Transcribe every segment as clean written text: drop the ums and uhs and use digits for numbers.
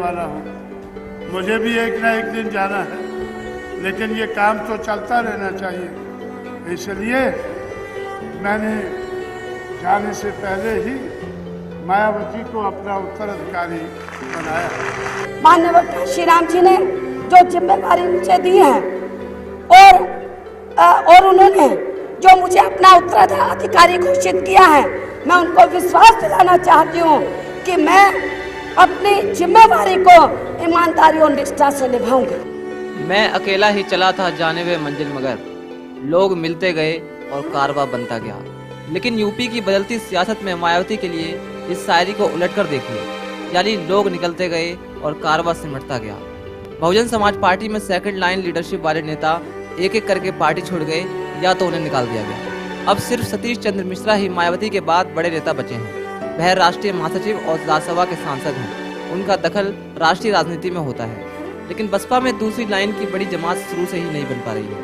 वाला हूँ। मुझे भी एक ना एक दिन जाना है, लेकिन ये काम तो चलता रहना चाहिए। इसलिए मैंने जाने से पहले ही मायावती को अपना उत्तराधिकारी बनाया। माननीय कांशी राम जी ने जो जिम्मेदारी मुझे दी है और उन्होंने जो मुझे अपना उत्तराधिकारी घोषित किया है, मैं उनको विश्वास दिलाना चाहती हूँ कि मैं अपनी जिम्मेदारी को ईमानदारी और निष्ठा से निभाऊंगी। मैं अकेला ही चला था जाने वे मंजिल मगर, लोग मिलते गए और कारवा बनता गया। लेकिन यूपी की बदलती सियासत में मायावती के लिए इस शायरी को उलटकर देखिए, यानी लोग निकलते गए और कारवा सिमटता गया। बहुजन समाज पार्टी में सेकंड लाइन लीडरशिप वाले नेता एक एक करके पार्टी छोड़ गए या तो उन्हें निकाल दिया गया। अब सिर्फ सतीश चंद्र मिश्रा ही मायावती के बाद बड़े नेता बचे हैं। वह राष्ट्रीय महासचिव और राज्यसभा के सांसद हैं। उनका दखल राष्ट्रीय राजनीति में होता है। लेकिन बसपा में दूसरी लाइन की बड़ी जमात शुरू से ही नहीं बन पा रही है।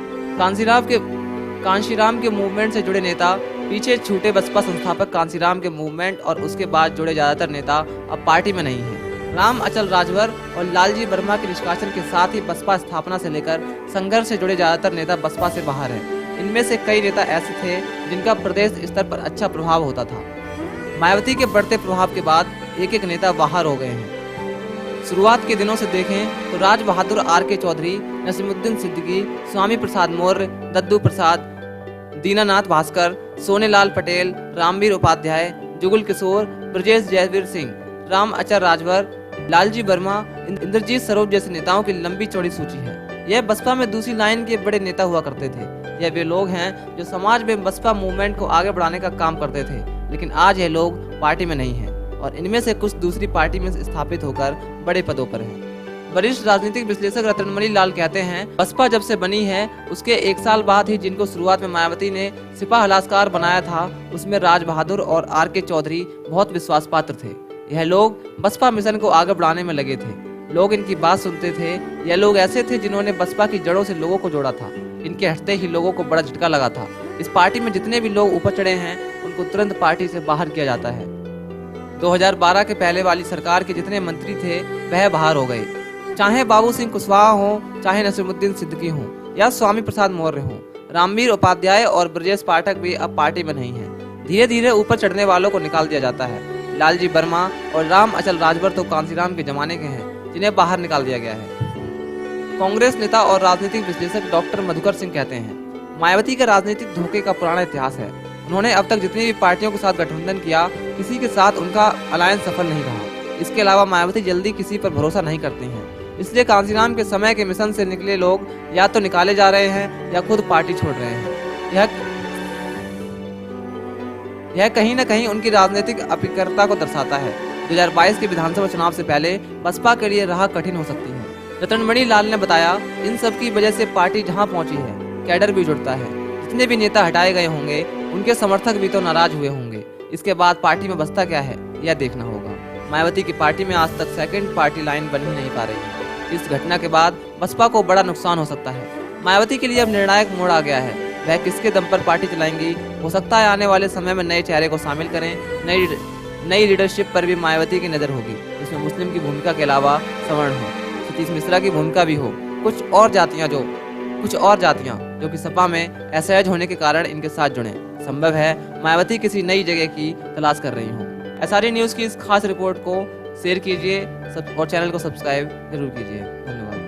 कांशीराम के मूवमेंट से जुड़े नेता पीछे छूटे। बसपा संस्थापक कांशीराम के मूवमेंट और उसके बाद जुड़े ज्यादातर नेता अब पार्टी में नहीं हैं। राम अचल राजभर और लालजी वर्मा के निष्कासन के साथ ही बसपा स्थापना से लेकर संघर्ष से जुड़े ज्यादातर नेता बसपा से बाहर हैं। इनमें से कई नेता ऐसे थे जिनका प्रदेश स्तर पर अच्छा प्रभाव होता था। मायावती के बढ़ते प्रभाव के बाद एक एक नेता बाहर हो गए हैं। शुरुआत के दिनों से देखें तो राज बहादुर R.K. चौधरी, नसीमुद्दीन सिद्दीकी, स्वामी प्रसाद मौर्य, दद्दू प्रसाद, दीनानाथ भास्कर, सोनेलाल पटेल, रामवीर उपाध्याय, जुगल किशोर, ब्रजेश जयवीर सिंह, राम अचल राजभर, लालजी वर्मा, इंद्रजीत सरोज जैसे नेताओं की लंबी चौड़ी सूची है। यह बसपा में दूसरी लाइन के बड़े नेता हुआ करते थे। यह वे लोग हैं जो समाज में बसपा मूवमेंट को आगे बढ़ाने का काम करते थे। लेकिन आज यह लोग पार्टी में नहीं हैं और इनमें से कुछ दूसरी पार्टी में स्थापित होकर बड़े पदों पर हैं। वरिष्ठ राजनीतिक विश्लेषक रतनमणि लाल कहते हैं, बसपा जब से बनी है उसके एक साल बाद ही जिनको शुरुआत में मायावती ने सिपा हलासकार बनाया था, उसमें राज बहादुर और R.K. चौधरी बहुत विश्वास पात्र थे। यह लोग बसपा मिशन को आगे बढ़ाने में लगे थे। लोग इनकी बात सुनते थे। यह लोग ऐसे थे जिन्होंने बसपा की जड़ों से लोगों को जोड़ा था। इनके हटते ही लोगों को बड़ा झटका लगा था। इस पार्टी में जितने भी लोग ऊपर चढ़े हैं उनको तुरंत पार्टी से बाहर किया जाता है। 2012 के पहले वाली सरकार के जितने मंत्री थे वह बाहर हो गए, चाहे बाबू सिंह कुशवाहा हो, चाहे नसीमुद्दीन सिद्दीकी हो या स्वामी प्रसाद मौर्य हो। रामवीर उपाध्याय और ब्रजेश पाठक भी अब पार्टी में नहीं है। धीरे धीरे ऊपर चढ़ने वालों को निकाल दिया जाता है। लालजी वर्मा और राम अचल राजभर तो कांशीराम के जमाने के हैं जिन्हें बाहर निकाल दिया गया है। कांग्रेस नेता और राजनीतिक विश्लेषक डॉक्टर मधुकर सिंह कहते हैं, मायावती का राजनीतिक धोखे का पुराना इतिहास है। उन्होंने अब तक जितनी भी पार्टियों के साथ गठबंधन किया, किसी के साथ उनका अलायंस सफल नहीं रहा। इसके अलावा मायावती जल्दी किसी पर भरोसा नहीं करती हैं। इसलिए कांशीराम के समय के मिशन से निकले लोग या तो निकाले जा रहे हैं या खुद पार्टी छोड़ रहे हैं। यह कहीं न कहीं उनकी राजनीतिक अपिकरता को दर्शाता है। 2022 के विधानसभा चुनाव से पहले बसपा के लिए राह कठिन हो सकती है। रतनमणि लाल ने बताया, इन सब की वजह से पार्टी जहां पहुंची है, कैडर भी जुड़ता है। जितने भी नेता हटाए गए होंगे उनके समर्थक भी तो नाराज हुए होंगे। इसके बाद पार्टी में बसता क्या है यह देखना होगा। मायावती की पार्टी में आज तक सेकंड पार्टी लाइन बन ही नहीं पा रही है। इस घटना के बाद बसपा को बड़ा नुकसान हो सकता है। मायावती के लिए अब निर्णायक मोड़ आ गया है। वह किसके दम पर पार्टी चलाएंगी, हो सकता है आने वाले समय में नए चेहरे को शामिल करें। नई लीडरशिप पर भी मायावती की नजर होगी, जिसमें मुस्लिम की भूमिका के अलावा सवर्ण हो, सतीश मिश्रा की भूमिका भी हो, कुछ और जातियां जो कि सपा में असहज होने के कारण इनके साथ जुड़े। संभव है मायावती किसी नई जगह की तलाश कर रही हो। SRE न्यूज़ की इस खास रिपोर्ट को शेयर कीजिए और चैनल को सब्सक्राइब जरूर कीजिए। धन्यवाद।